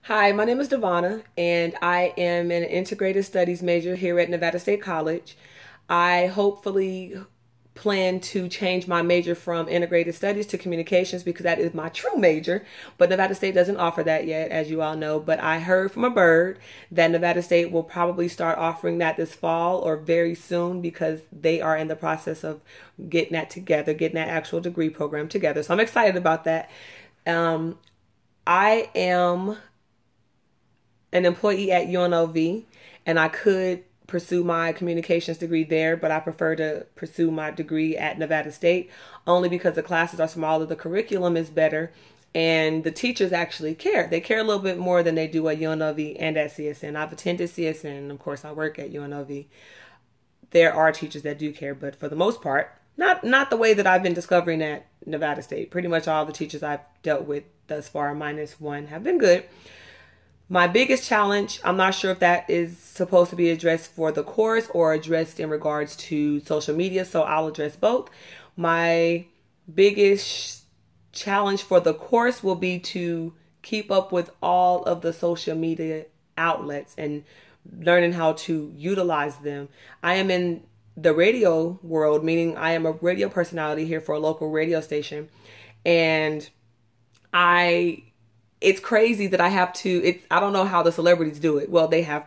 Hi, my name is Devonna, and I am an integrated studies major here at Nevada State College. I hopefully plan to change my major from integrated studies to communications because that is my true major, but Nevada State doesn't offer that yet, as you all know. But I heard from a bird that Nevada State will probably start offering that this fall or very soon because they are in the process of getting that together, getting that actual degree program together. So I'm excited about that. Um, I am an employee at UNLV, and I could pursue my communications degree there, but I prefer to pursue my degree at Nevada State only because the classes are smaller, the curriculum is better, and the teachers actually care. They care a little bit more than they do at UNLV and at CSN. I've attended CSN, and of course I work at UNLV. There are teachers that do care, but for the most part, not the way that I've been discovering at Nevada State. Pretty much all the teachers I've dealt with thus far, minus one, have been good. My biggest challenge, I'm not sure if that is supposed to be addressed for the course or addressed in regards to social media, so I'll address both. My biggest challenge for the course will be to keep up with all of the social media outlets and learning how to utilize them. I am in the radio world, meaning I am a radio personality here for a local radio station, and it's crazy that I have to, I don't know how the celebrities do it. Well, they have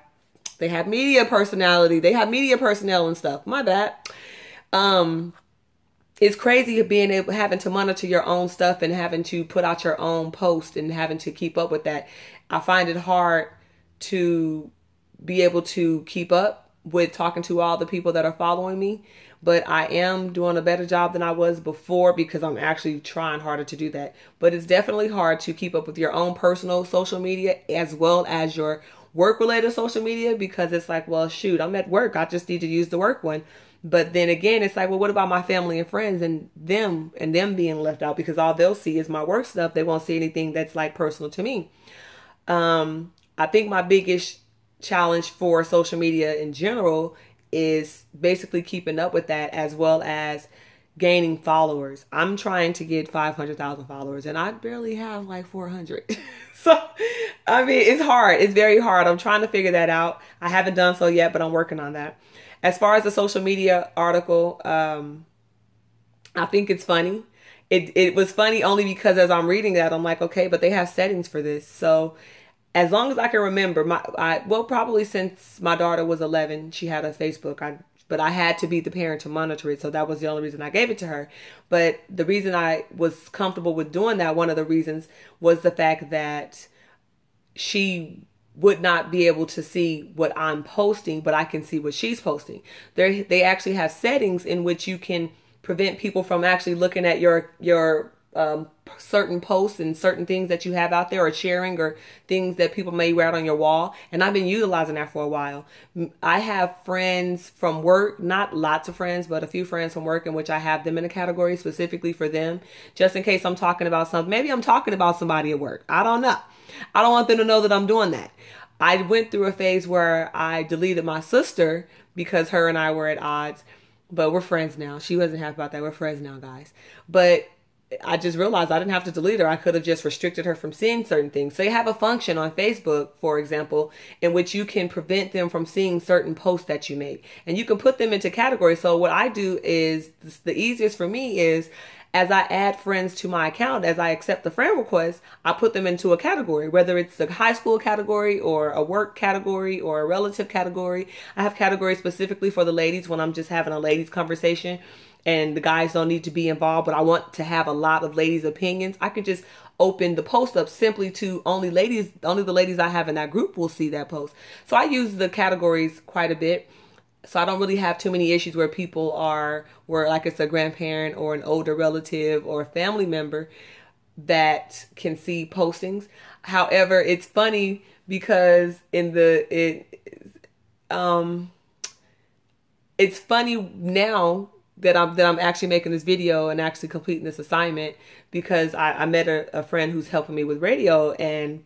media personality. They have media personnel and stuff. My bad. It's crazy having to monitor your own stuff and having to put out your own post and having to keep up with that. I find it hard to be able to keep up with talking to all the people that are following me. But I am doing a better job than I was before because I'm actually trying harder to do that. But it's definitely hard to keep up with your own personal social media as well as your work-related social media because it's like, well, shoot, I'm at work. I just need to use the work one. But then again, it's like, well, what about my family and friends and them being left out because all they'll see is my work stuff. They won't see anything that's like personal to me. I think my biggest challenge for social media in general is basically keeping up with that as well as gaining followers. I'm trying to get 500,000 followers and I barely have like 400. So, I mean, it's hard. It's very hard. I'm trying to figure that out. I haven't done so yet, but I'm working on that. As far as the social media article, I think it's funny. It was funny only because as I'm reading that, I'm like, okay, but they have settings for this. So as long as I can remember, probably since my daughter was 11, she had a Facebook. But I had to be the parent to monitor it, so that was the only reason I gave it to her. But the reason I was comfortable with doing that, one of the reasons, was the fact that she would not be able to see what I'm posting, but I can see what she's posting. They actually have settings in which you can prevent people from actually looking at your certain posts and certain things that you have out there or sharing or things that people may wear out on your wall. And I've been utilizing that for a while. I have friends from work, not lots of friends, but a few friends from work in which I have them in a category specifically for them, just in case I'm talking about something. Maybe I'm talking about somebody at work. I don't know. I don't want them to know that I'm doing that. I went through a phase where I deleted my sister because her and I were at odds, but we're friends now. She wasn't happy about that. We're friends now, guys. But I just realized I didn't have to delete her. I could have just restricted her from seeing certain things. So you have a function on Facebook, for example, in which you can prevent them from seeing certain posts that you make. And you can put them into categories. So what I do is, the easiest for me is, as I add friends to my account, as I accept the friend request, I put them into a category, whether it's a high school category or a work category or a relative category. I have categories specifically for the ladies when I'm just having a ladies conversation and the guys don't need to be involved, but I want to have a lot of ladies' opinions. I can just open the post up simply to only the ladies I have in that group will see that post. So I use the categories quite a bit. So I don't really have too many issues where people where like it's a grandparent or an older relative or a family member that can see postings. However, it's funny because it's funny now that I'm actually making this video and actually completing this assignment because I met a friend who's helping me with radio, and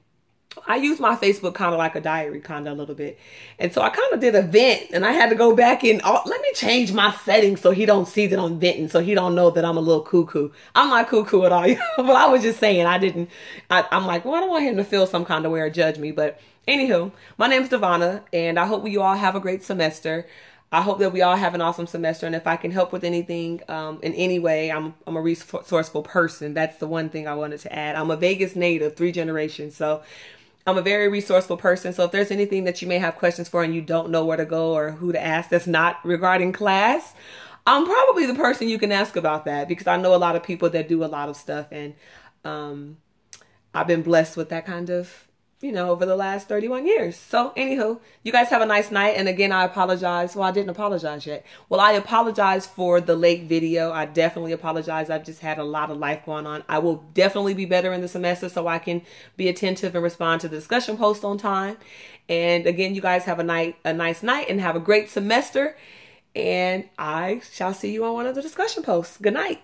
I use my Facebook kind of like a diary, kind of a little bit. And so I kind of did a vent, and I had to go back and let me change my settings so he don't see that I'm venting, so he don't know that I'm a little cuckoo. I'm not cuckoo at all, but I was just saying I'm like, well, I don't want him to feel some kind of way or judge me. But anywho, my name's Devonna, and I hope you all have a great semester. I hope that we all have an awesome semester. And if I can help with anything in any way, I'm a resourceful person. That's the one thing I wanted to add. I'm a Vegas native, 3 generations. So I'm a very resourceful person. So if there's anything that you may have questions for and you don't know where to go or who to ask that's not regarding class, I'm probably the person you can ask about that, because I know a lot of people that do a lot of stuff. And I've been blessed with that kind of, over the last 31 years. So anywho, you guys have a nice night. And again, I apologize. Well, I didn't apologize yet. Well, I apologize for the late video. I definitely apologize. I've just had a lot of life going on. I will definitely be better in the semester so I can be attentive and respond to the discussion post on time. And again, you guys have a nice night and have a great semester. And I shall see you on one of the discussion posts. Good night.